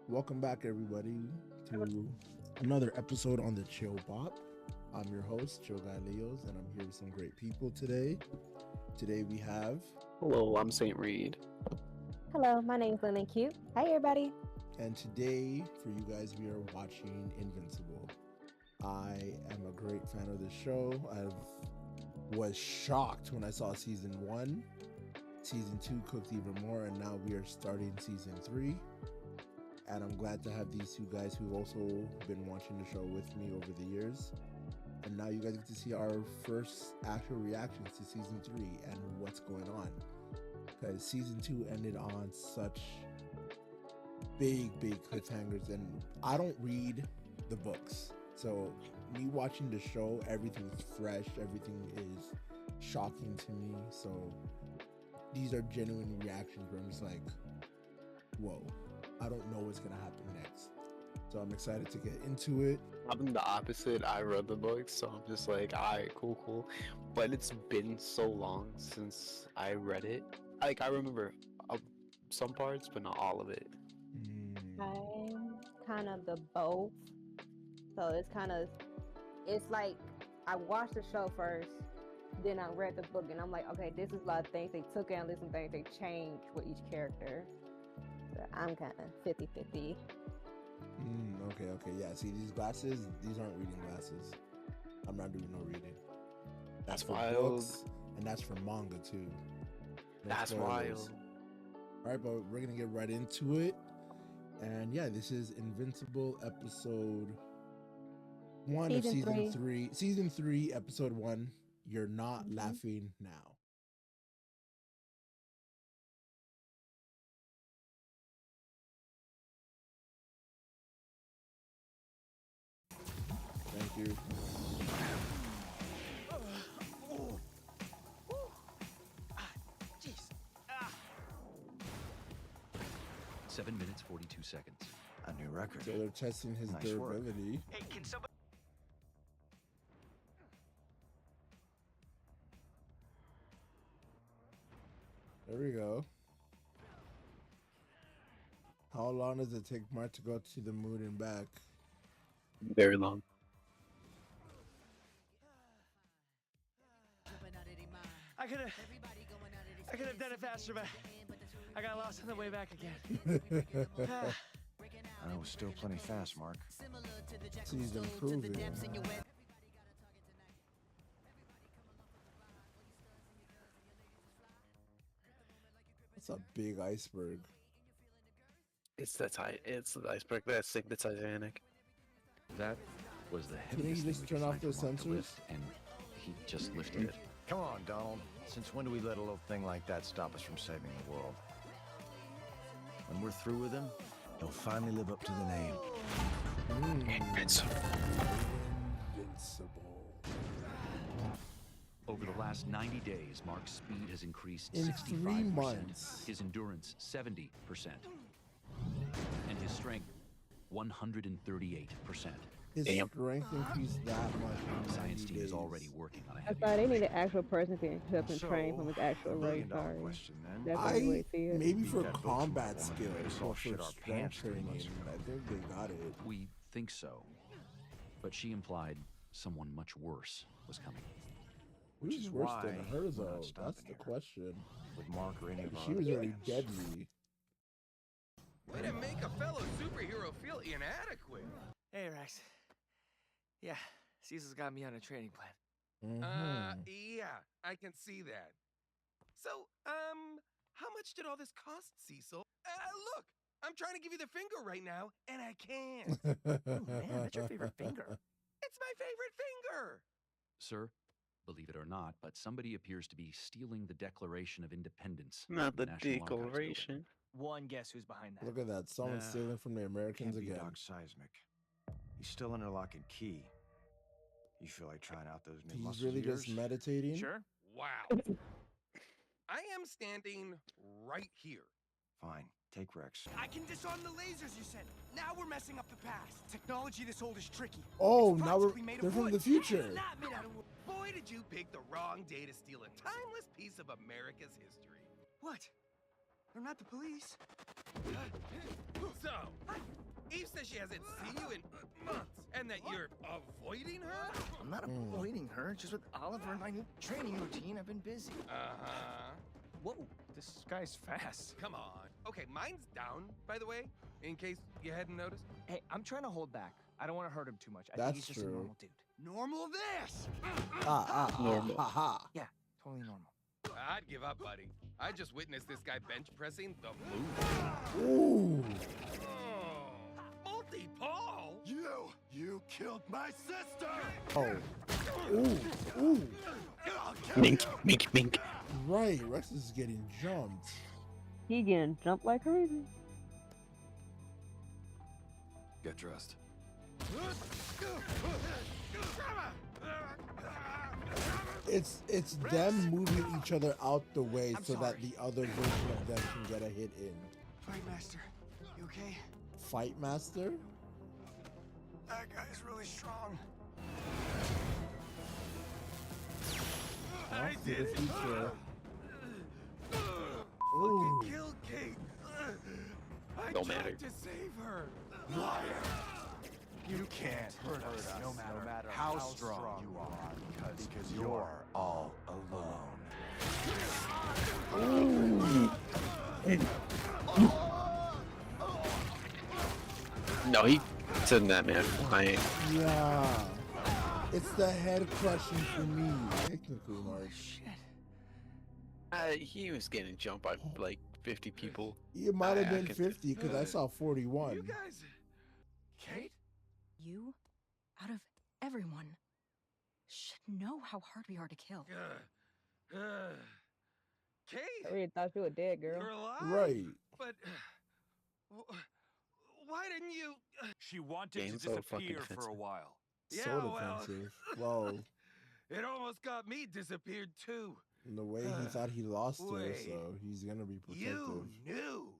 Welcome back, everybody, to another episode on the Chill Bop. I'm your host, Chill Guy Leos, and I'm here with some great people today. Today we have, Hello, I'm Saint Reed. Hello, my name is Lynn Cute. Hi, everybody. and today for you guys, we are watching Invincible. I am a great fan of the show. I was shocked when I saw season 1. Season 2 cooked even more, and now we are starting season 3. And I'm glad to have these two guys who've also been watching the show with me over the years. And now you guys get to see our first actual reactions to season 3 and what's going on. Because season 2 ended on such big cliffhangers, and I don't read the books. So me watching the show, everything's fresh, everything is shocking to me. So these are genuine reactions where I'm just like, whoa. I don't know what's gonna happen next, so I'm excited to get into it. I'm the opposite. I read the books, so I'm just like, alright, cool. But it's been so long since I read it. Like, I remember some parts, but not all of it. I'm kind of the both. So it's like I watched the show first, then I read the book, and I'm like, okay, this is a lot of things they took out, and some things they changed with each character. So I'm kind of 50-50. Okay. Yeah, see, these glasses, these aren't reading glasses. I'm not doing no reading. That's for wild. books, and that's for manga too. No That's spoilers. wild. All right, but we're gonna get right into it. And yeah, this is Invincible episode 1 of season 3. Season 3, episode 1. You're not laughing now. Thank you. Jeez. 7 minutes, 42 seconds. A new record. So they're testing his Nice work. durability. Hey, can somebody... There we go. How long does it take Mark to go to the moon and back? Very long. I could have done it faster, but I got lost on the way back again. I was still plenty fast, Mark. He's improving. That's a big iceberg. It's the iceberg that sank the Titanic. That was the Can you heaviest thing just we turn could off find the for Mark to sensors? lift, and he just lifted it. Come on, Donald. Since when do we let a little thing like that stop us from saving the world? When we're through with him, he'll finally live up to the name. Invincible. Invincible. Over the last 90 days, Mark's speed has increased In 65%, 3 months. his endurance 70%, and his strength 138%. His Damn. strength increased that much in The science 90 team is days. already working on a I heavy thought they need version. an actual person to help him train from his actual the race. $1 billion Sorry. question then. That's the way I I see it. maybe Beat for that book combat from a woman skills who made us or all for shit our strength pants 3 training. months ago. I think they got it. We think so, but she implied someone much worse was coming. Which Who's is worse why than her we're not though? That's stopping the here. question. With Mark or any of our She other was already champs. deadly. Way to make a fellow superhero feel inadequate. Hey, Rex. Yeah, Cecil's got me on a training plan. Yeah, I can see that. So, how much did all this cost, Cecil? Look, I'm trying to give you the finger right now, and I can't. Oh, man, that's your favorite finger. It's my favorite finger. Sir, believe it or not, but somebody appears to be stealing the Declaration of Independence. Not from the National Archives building. Declaration. One guess who's behind that. Look at that. Someone's Nah, stealing from the Americans Can't be again. Doc Seismic. He's still under lock and key. You feel like trying out those new He's muscles really of yours? just meditating. Sure. Wow. I am standing right here. Fine. Take Rex. I can disarm the lasers you sent. Now we're messing up the past. Technology this old is tricky. Oh, It's now practically made of they're from wood. the future. It's not made out of wood. Boy, did you pick the wrong day to steal a timeless piece of America's history. What? I'm not the police. So, Eve says she hasn't seen you in months, and that you're avoiding her? I'm not avoiding her. Just with Oliver and my new training routine, I've been busy. Uh-huh. Whoa, this guy's fast. Come on. Okay, mine's down, by the way, in case you hadn't noticed. Hey, I'm trying to hold back. I don't want to hurt him too much. I That's think he's just true. a normal dude. Normal this! Normal. Ha Yeah, totally normal. I'd give up, buddy. I just witnessed this guy bench pressing the moon. ha. Ooh. Oh, multi-Paul? You killed my sister! Oh. Ooh. Ooh. Mink, mink, mink. Right. Rex is getting jumped. He getting jumped like crazy. Get dressed. It's them moving each other out the way I'm so that sorry. the other version of them can get a hit in. Fight Master, you okay? Fight Master? That guy's really strong. I did it. Fucking Ooh. killed Kate. I Don't tried matter. to save her. Liar! You can't hurt us no matter how strong you are, because you're all alone. No, he said that man flying. Yeah. It's the head crushing for me, technically, Mark. He was getting jumped by like 50 people. It might have I been can- 50 because I saw 41. You guys. Kate? You, out of everyone, should know how hard we are to kill. Kate, I really thought you were dead, girl. you're alive. Right. But why didn't you? She wanted Game's to so fucking disappear for a defensive. while. Yeah, So well, defensive. Well, it almost got me disappeared too. in the way he thought he lost her, Wait. so he's gonna be protective. You knew.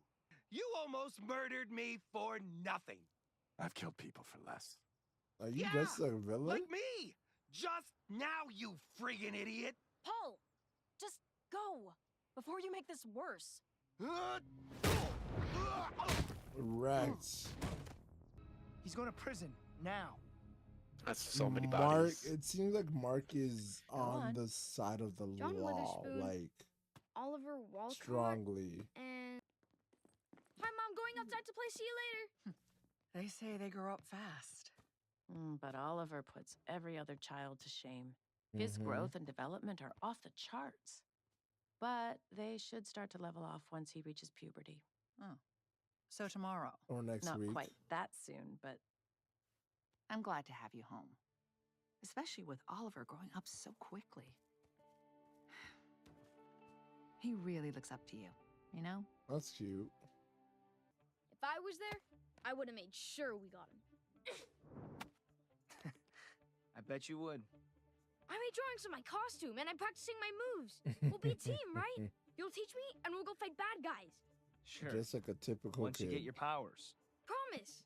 You almost murdered me for nothing. I've killed people for less. Are you Yeah, just a villain? Like me. Just now, you friggin' idiot. Paul, just go before you make this worse. Rex. He's going to prison now. That's so many Mark, bodies. it seems like Mark is on on. the side of the John law, Witherspoon. like Oliver Walcott strongly. and hi mom, going outside to play, see you later. They say they grow up fast. But Oliver puts every other child to shame. His Mhm. growth and development are off the charts. But they should start to level off once he reaches puberty. So tomorrow. Or next Not week. quite that soon, but I'm glad to have you home. Especially with Oliver growing up so quickly. He really looks up to you, you know? That's cute. If I was there, I would have made sure we got him. I bet you would. I made drawings of my costume and I'm practicing my moves. We'll be a team, right? You'll teach me and we'll go fight bad guys. Sure. Just like a typical Once kid. you get your powers. Promise.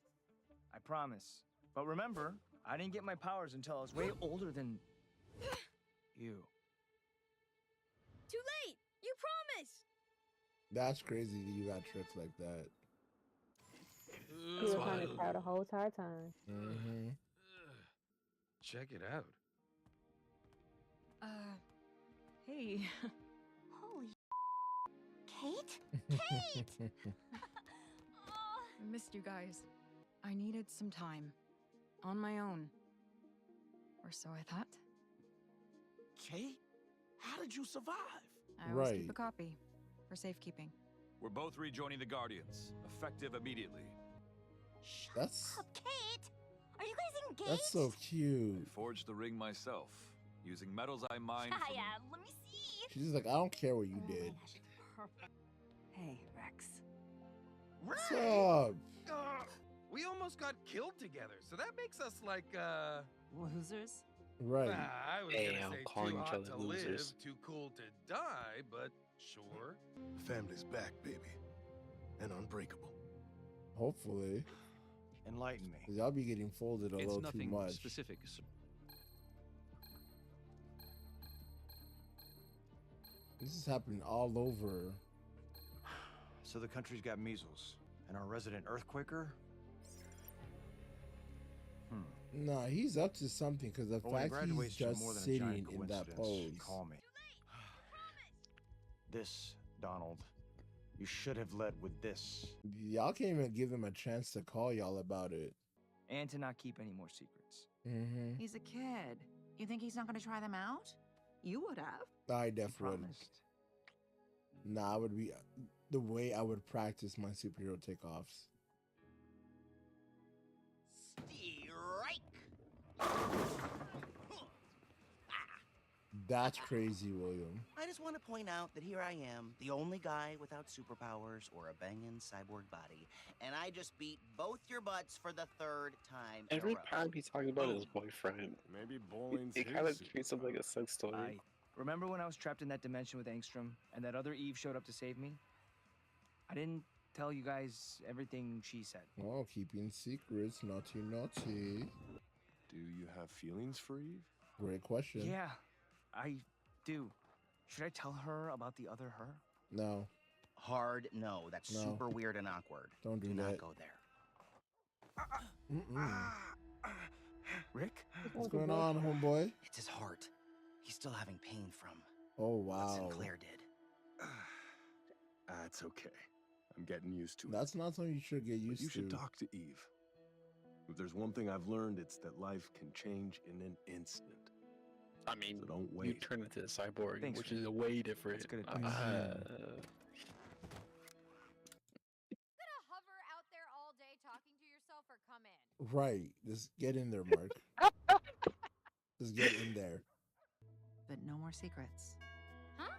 I promise. But remember, I didn't get my powers until I was way older than you. Too late. You promise. That's crazy that you got tricks like that. He was on his tower the whole entire time. Mm-hmm. Check it out. Hey. Holy Kate? Kate! I missed you guys. I needed some time. On my own. Or so I thought. Kate? How did you survive? I always keep Right. a copy. For safekeeping. We're both rejoining the Guardians, effective immediately. That's Kate! Are you guys engaged? that's so cute. I forged the ring myself, using metals I mined from... Let me see. She's just like, I don't care what you did. Hey, Rex. What's up? We almost got killed together, so that makes us like, Losers? Right. I was Hey, gonna I'm say calling too each hot other to losers. live, too cool to die, but sure. Family's back, baby. And unbreakable. Hopefully. Enlighten me. 'Cause y'all be getting folded a It's little too nothing much. specific. This is happening all over. So the country's got measles, and our resident earthquaker? Nah, he's up to something because the Well, when fact he's graduation's just more than a sitting giant in that coincidence, pose. call me. This, Donald. You should have led with this. Y'all can't even give him a chance to call y'all about it. And to not keep any more secrets. Mm-hmm. He's a kid. You think he's not going to try them out? You would have. I definitely would. Promised. Nah, I would be the way I would practice my superhero takeoffs. That's crazy, William. I just want to point out that here I am, the only guy without superpowers or a banging cyborg body, and I just beat both your butts for the third time. Every time he's talking about his boyfriend, Maybe bowling's it kind of treats him like a sex toy. Remember when I was trapped in that dimension with Angstrom and that other Eve showed up to save me? I didn't tell you guys everything she said. Oh, keeping secrets, naughty, naughty. Do you have feelings for Eve? Great question. Yeah, I do. Should I tell her about the other her? No. Hard no. That's No. super weird and awkward. Don't do not that. go there. Rick? What's going on, homeboy? It's his heart. He's still having pain from Oh, what wow. Sinclair did. That's okay. I'm getting used to it. That's not something you should get But used you to. should talk to Eve. If there's one thing I've learned, it's that life can change in an instant. I mean, So don't wait. you turn into a cyborg, Thanks, which Rick. is way different. That's good advice. Gonna hover out there all day talking to yourself or come in? Right. Just get in there, Mark. Just get in there. But no more secrets. Huh?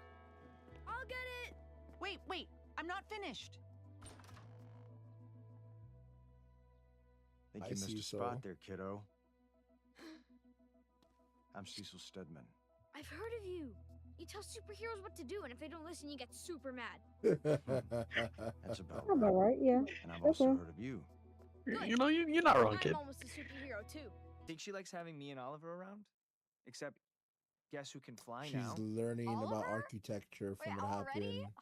I'll get it. Wait. I'm not finished. Think I you missed see a so. spot there, kiddo. I'm Cecil Stedman. I've heard of you. You tell superheroes what to do, and if they don't listen, you get super mad. That's about I'm all right, yeah. And I've also Okay. heard of you. You know, you're not wrong, kid. I'm almost a superhero too. Think she likes having me and Oliver around? Except, guess who can fly She's now? learning about Oliver? architecture from Wait, what already? happened.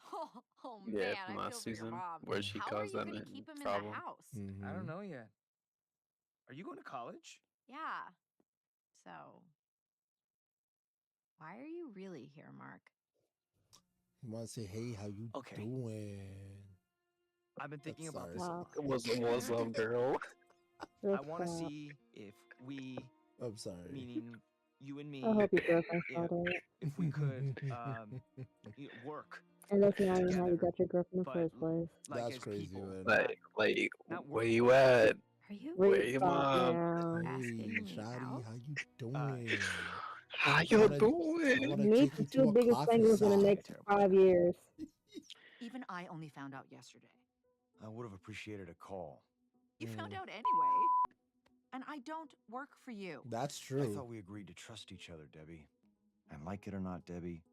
Oh Yeah, man, from I last feel for your season, mom. where she How are caused you that gonna keep him in problem. the house? I Mhm. don't know yet. Are you going to college? Yeah. So, why are you really here, Mark? You want to say, hey, how you Okay. doing? I've been thinking about sorry. this a Wow. lot. It was a Muslim girl. I want to see if we, I'm sorry. meaning you and me, I hope your girlfriend saw if, that. if we could work And that's not even how you together, got your girlfriend in the but first place. like That's as crazy, people, man. Like, not where work. you at? Are you Where Wait, your stop mom? now. Hey, asking me Shotty, out? how you doing? How I you wanna- I doing? want to Meet take the you to two a biggest coffee fingers in the shop. next Terrible. 5 years. Even I only found out yesterday. I would have appreciated a call. You found Mm. out anyway. And I don't work for you. That's I true. thought we agreed to trust each other, Debbie. And like it or not, Debbie,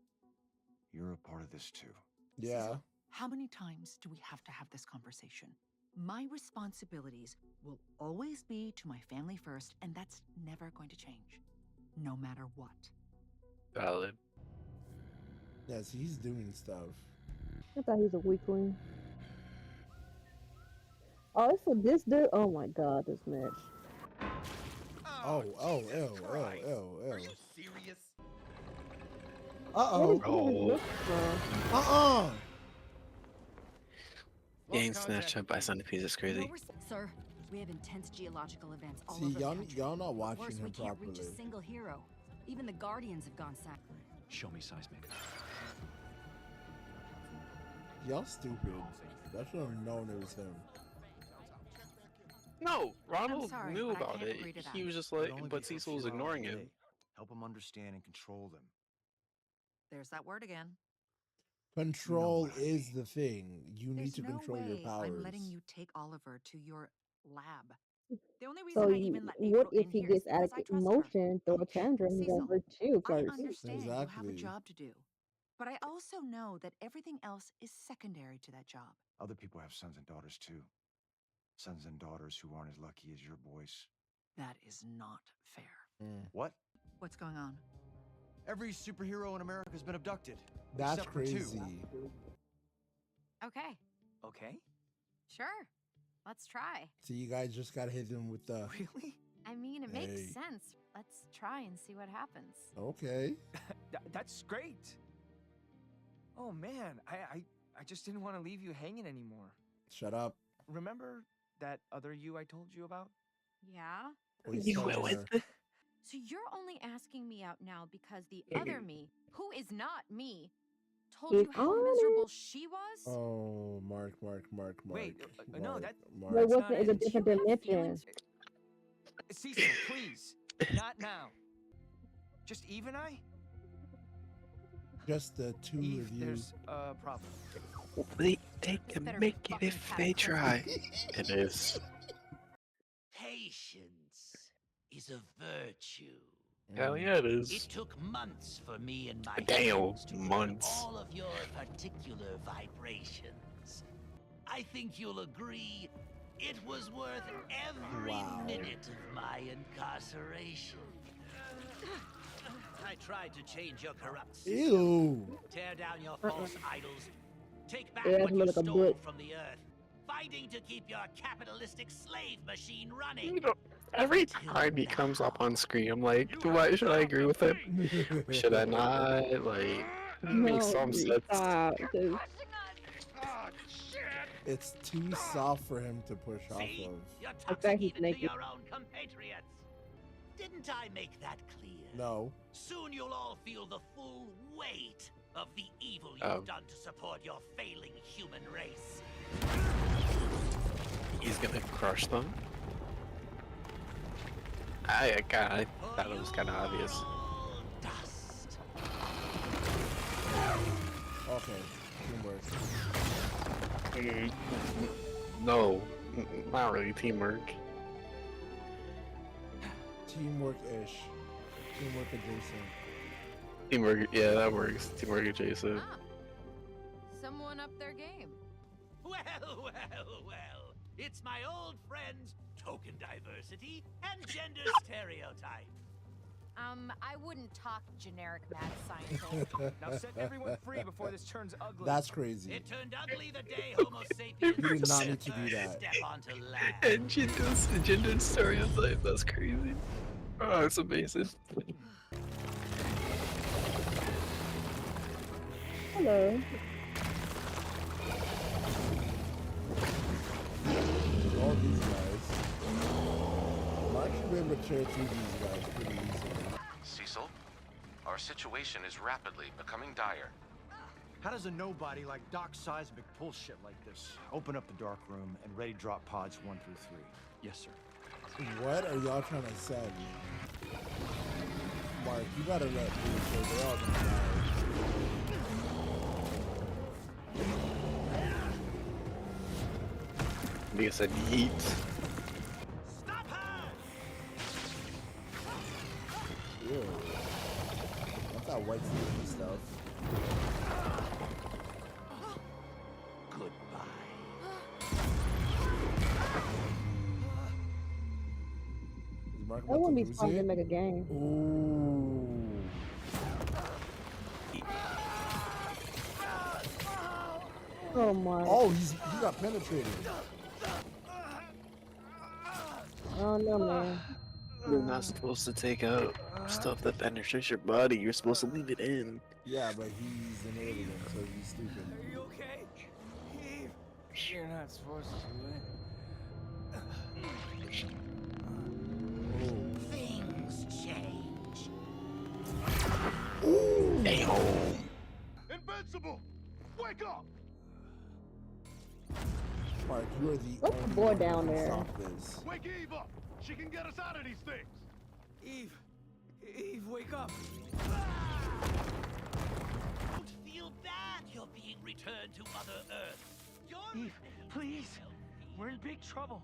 you're a part of this too. Yeah. Cecil, how many times do we have to have this conversation? My responsibilities will always be to my family first, and that's never going to change, no matter what. Valid. Yes, he's doing stuff. I thought he was a weakling. Oh, it's this dude. Oh my god, this match. Oh, Jesus ew, Christ. ew, ew, Are ew. you serious? Where Uh-oh. did he look from? Uh-uh. Getting snatched up by centipedes is crazy. Sir, we have intense geological events all See, over the y'all country. y'all not What's watching worse, him we can't reach properly. a single hero. Even the Guardians have gone silent. Show me seismic. Y'all stupid. I should have known it was him. No, Ronald sorry, knew but I about can't it. agree to He that. was just It'd like, only be but for a Cecil was few hours ignoring a him. day. Help them understand and control them. There's that word again. Control what I is mean. the thing. You need There's to no control your way powers. I'm letting you take Oliver to your lab. The only So reason I even let what April if in he here is gets out of because I trust her. motion, throw a tantrum, he's gonna Cecil, hurt you I first. understand you have a Exactly. job to do, but I also know that everything else is secondary to that job. Other people have sons and daughters too. Sons and daughters who aren't as lucky as your boys. That is not fair. What? What's going on? Every superhero in America has been abducted. That's except for two. crazy. Okay. Okay. Sure. Let's try. So you guys just gotta hit them with the. Really? I mean, it makes Hey. sense. Let's try and see what happens. Okay. That's great. Oh man, I just didn't want to leave you hanging anymore. Shut up. Remember that other you I told you about? Yeah? So you're only asking me out now because the other me, who is not me, told He's you how on it. miserable she was? Oh, Mark. Wait, no, Mark, that- Mark. But That's what's not is a it. different You have dimension? feelings Cecil, please. Not now. Just Eve and I? Just the two Eve, of you. there's a problem. They can better make be it if fucking they cataclysmic. try. It is. Patience is a virtue. Hell yeah, it is. It took months for me and my Damn, humans to learn months. all of your particular vibrations. I think you'll agree it was worth every Wow. minute of my incarceration. I tried to change your corrupt system, Ew. tear down your false idols, take back Yeah, what it's you like a stole book. from the earth, fighting to keep your capitalistic slave machine running. You know, every time he comes up on screen, I'm like, should I agree with him? Should I not? Like, it makes some sense. Stop, 'cause It's too soft for him to push off See? of. You're I toxic bet he's even to naked. your own compatriots. Didn't I make that clear? No. Soon you'll all feel the full weight of the evil you've Oh. done to support your failing human race. He's gonna crush them. I thought it was kind of obvious. All dust. Okay. Teamwork. No, not really teamwork. Teamwork-ish. Teamwork adjacent. Teamwork, yeah, that works. Teamwork adjacent. Ah, someone up their game. Well, well, well. It's my old friends, token diversity and gender stereotype. I wouldn't talk generic mad scientist. Now set everyone free before this turns ugly. That's crazy. It turned ugly the day Homo sapiens You did not took need to do their that. step onto land. And gendered stereotype, that's crazy. Oh, it's amazing. hello. All these guys. Mark should be able to tear through these guys pretty easily. Cecil, our situation is rapidly becoming dire. How does a nobody like Doc Seismic pull shit like this? Open up the dark room and ready drop pods 1 through 3. Yes, sir. What are y'all trying to send? Mark, you gotta let these go. They're all gonna die. Nigga said yeet. Ew. That's that white sticky stuff. Is Mark That about wouldn't to be lose smart to it? make a game. Ooh. Oh my. Oh, he got penetrated. Oh no, man. You're not supposed to take out stuff that penetrates your body. You're supposed to leave it in. Yeah, but he's an alien, so he's stupid. Are you okay? Eve? You're not supposed to do it. Things change. Invincible! Wake up! Mark, you are the What's the only board one who down can there? stop this. Wake Eve up! She can get us out of these things! Eve! Eve, wake up! Don't feel bad you're being returned to Mother Earth. You're Eve, please! We're in big trouble.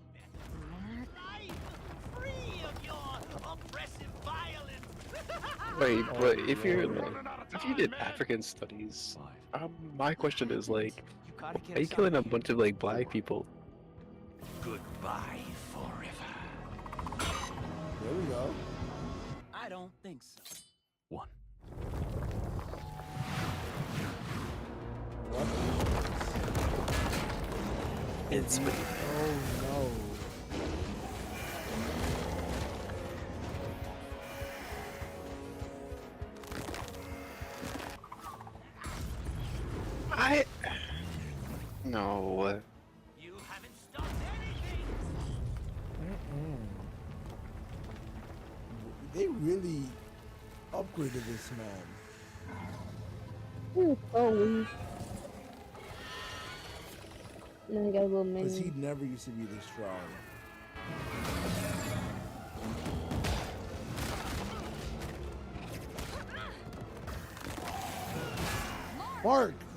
life, free of your oppressive violence. Wait, but if you did African studies, my question is like, You gotta get are you us out killing a of here. bunch of like black people? Goodbye forever. There we go. I don't think so. One. What? It's Oh no. No. You haven't stopped anything. They really upgraded this man. He was so weak. And then he got a little Because he minion. never used to be this strong.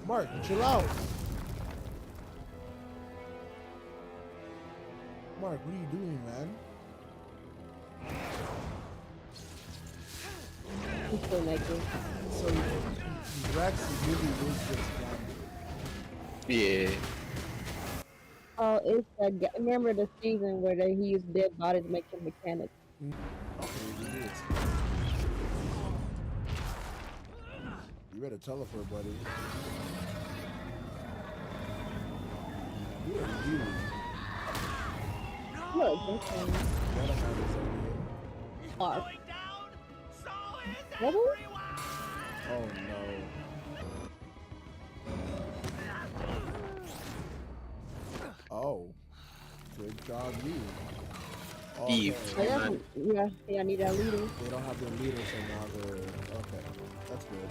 Mark, chill out. Mark, what are you doing, man? He's still naked. So Rex really is just Yeah. Oh, it's that guy. Remember the season where he used dead bodies to make him mechanics? You better tell her, buddy. Who are you? Look, this one. Mark. What? Oh no. Oh. Good job, you. Eve. Okay. Yeah, I need that leader. They don't have their leader, so now they're okay. That's good.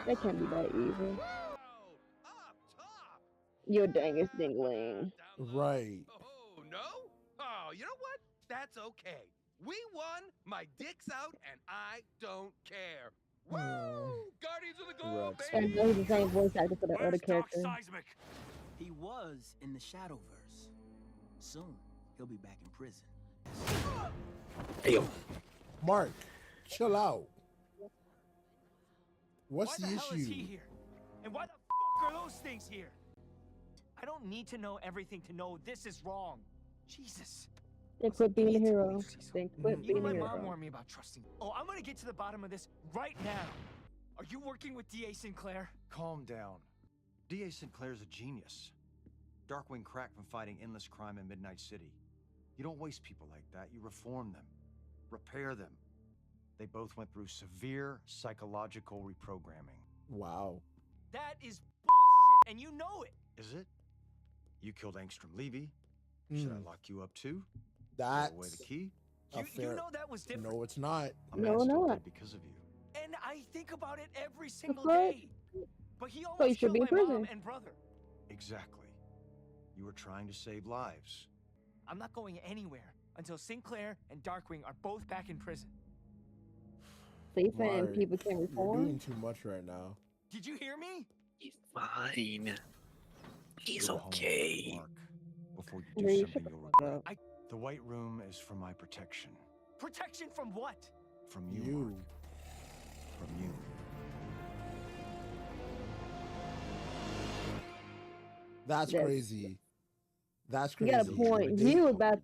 They can't be that evil. Your dangest dingling. Right. Oh, no? Oh, you know what? That's okay. We won, my dick's out, and I don't care. Woo! Guardians of the Globe, And baby! he's the same voice actor for the other character. He was in the Shadowverse. Soon, he'll be back in prison. Hey, yo. Mark, chill out. What's Why the hell is he issue? here? And why the fuck are those things here? I don't need to know everything to know this is wrong. Jesus. They quit being a hero. They quit being Even a my hero. mom warned me about trusting. Oh, I'm gonna get to the bottom of this right now. Are you working with D.A. Sinclair? Calm down. D.A. Sinclair's a genius. Darkwing cracked from fighting endless crime in Midnight City. You don't waste people like that. You reform them. Repair them. They both went through severe psychological reprogramming. Wow. That is bullshit, and you know it. Is it? You killed Angstrom Levy. Should I lock you up too? That's Throw away the key? You know that was different. No, it's not. No, not. Because of you. And I think about it every single course. day. But he So you almost should killed be in my mom prison. and brother. Exactly. You were trying to save lives. I'm not going anywhere until Sinclair and Darkwing are both back in prison. So you saying Mark, people can you're reform? doing too much right now. Did you hear me? He's fine. He's Go home, okay. Mark, before you Yeah, do you something shut the you'll fuck regret. up. The White Room is for my protection. Protection from what? From you, You. Mark. From you. That's Yes. crazy. That's You crazy. got a point. They- He was about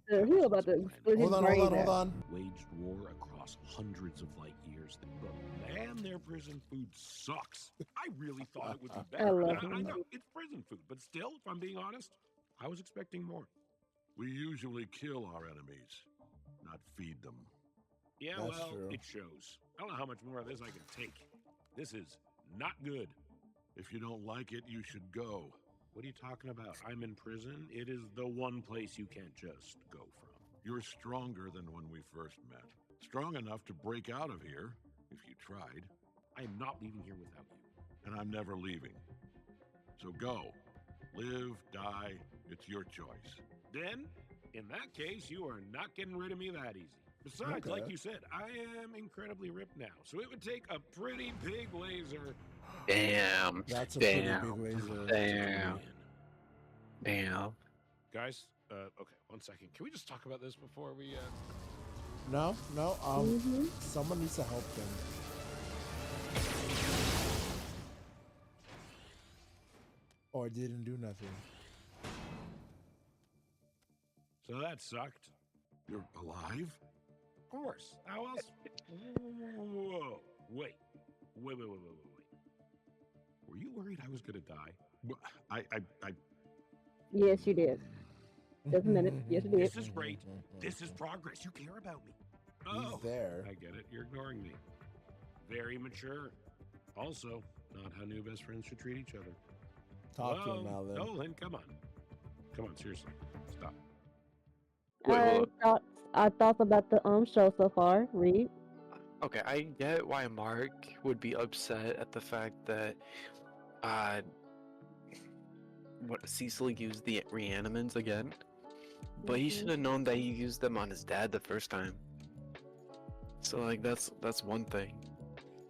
to split his Hold brain on. out. Waged war across hundreds of light years. But man, their prison food sucks. I really thought it would be better. love I him. know it's prison food, but still, if I'm being honest, I was expecting more. We usually kill our enemies, not feed them. Yeah, That's well, true. it shows. I don't know how much more of this I can take. This is not good. If you don't like it, you should go. What are you talking about? I'm in prison. It is the one place you can't just go from. You're stronger than when we first met. Strong enough to break out of here, if you tried. I am not leaving here without you. And I'm never leaving. So go. Live, die, it's your choice. Then, in that case, you are not getting rid of me that easy. Besides, Okay. like you said, I am incredibly ripped now, so it would take a pretty big laser. Damn. That's a Damn. pretty big laser. Damn. Damn. Guys, okay, 1 second. Can we just talk about this before we, No. Someone needs to help them. Or didn't do nothing. So that sucked. You're alive? Of course. How else? Whoa. Wait. Were you worried worried I was gonna die. But I Yes, you did. Just a minute. Yes, you did. This is great. This is progress. You care about me. He's there. I get it. You're ignoring me. Very mature. Also, not how new best friends should treat each other. Talk to him, Alan. Nolan, come on. Come on, seriously. Stop. Wait, hold up. Our thoughts about the show so far. Read. Okay, I get why Mark would be upset at the fact that what Cecil used the reanimants again, but he should have known that he used them on his dad the first time. So like that's one thing.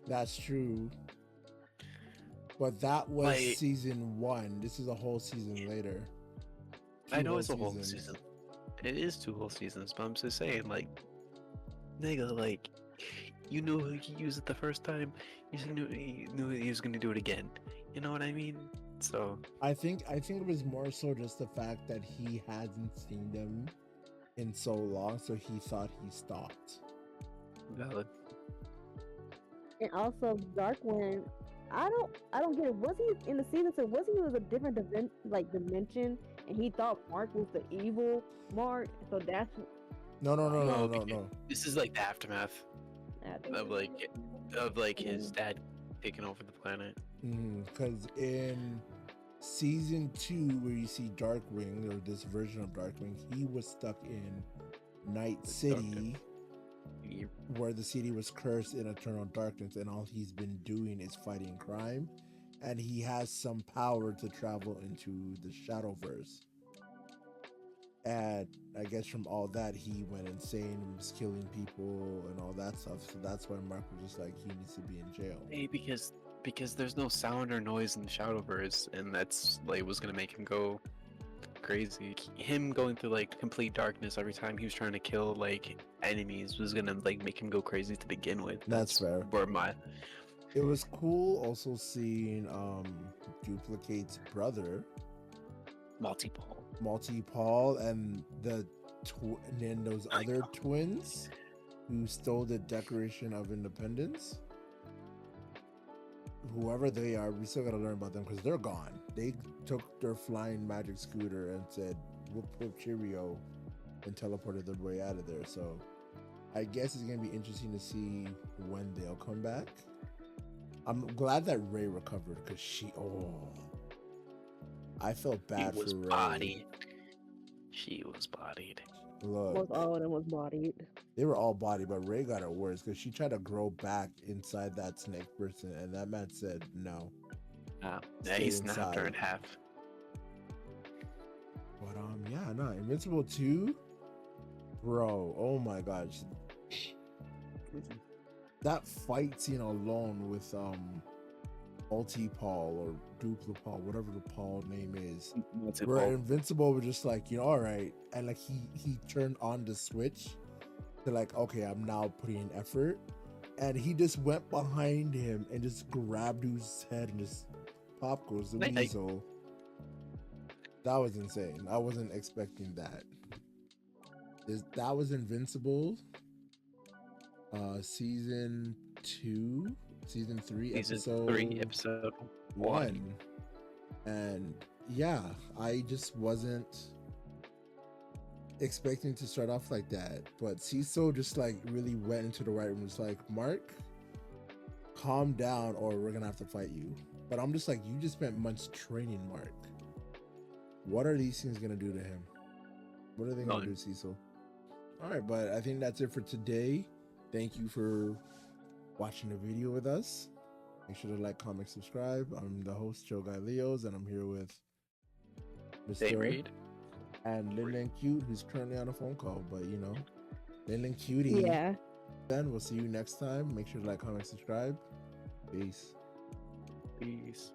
That's true. But that was Like, season 1. This is a whole season later. I know it's a whole season. It is 2 whole seasons, but I'm just saying, like, nigga, like, you knew he used it the first time. You knew he was gonna do it again. You know what I mean? So I think it was more so just the fact that he hadn't seen them in so long, so he thought he stopped. Valid. And also Darkwing, I don't get it. Was he in the season? So was he was a different dimension, and he thought Mark was the evil Mark? So that's No. This is like the aftermath of his dad taking over the planet. Because in season 2, where you see Darkwing, or this version of Darkwing, he was stuck in Night City, where the city was cursed in eternal darkness, and all he's been doing is fighting crime, and he has some power to travel into the Shadowverse. And I guess from all that, he went insane and was killing people and all that stuff. So that's why Mark was just like, he needs to be in jail. Hey, because there's no sound or noise in the Shadowverse, and that's like was gonna make him go crazy. Him going through like complete darkness every time he was trying to kill like enemies was gonna like make him go crazy to begin with. That's fair. Where my It was cool also seeing Duplicate's brother, Multi-Paul, and then those other twins who stole the Declaration of Independence. Whoever they are, we still gotta learn about them because they're gone. They took their flying magic scooter and said, "Whoop whoop cheerio," and teleported their way out of there. So I guess it's gonna be interesting to see when they'll come back. I'm glad that Ray recovered because I felt bad she was for Ray. bodied. She was bodied. Look, all of them was bodied. they were all bodied, but Ray got it worse because she tried to grow back inside that snake person, and that man said no. Yeah, Stay he snapped her in inside. half. But yeah, no, Invincible 2, bro. Oh my gosh, that fight scene alone with Multi-Paul or Dupli-Paul, whatever the Paul name is, where Invincible was just like, all right, and like he turned on the switch to like, okay, I'm now putting in effort, and he just went behind him and just grabbed his head and just pop goes the weasel. That was insane. I wasn't expecting that. That was Invincible, season 3, episode 1. And yeah, I just wasn't expecting to start off like that, but Cecil just like really went into the right room. It's like, Mark, calm down or we're gonna have to fight you. But I'm just like, you just spent months training Mark. What are these things gonna do to him? What are they gonna do, Cecil? All right, but I think that's it for today. Thank you for watching the video with us. Make sure to like, comment, subscribe. I'm the host, Joe Guy Leos, and I'm here with Mr. Reed and Lin Cute, who's currently on a phone call, but you know, Lin Cutie. Yeah. Then we'll see you next time. Make sure to like, comment, subscribe. Peace. Peace.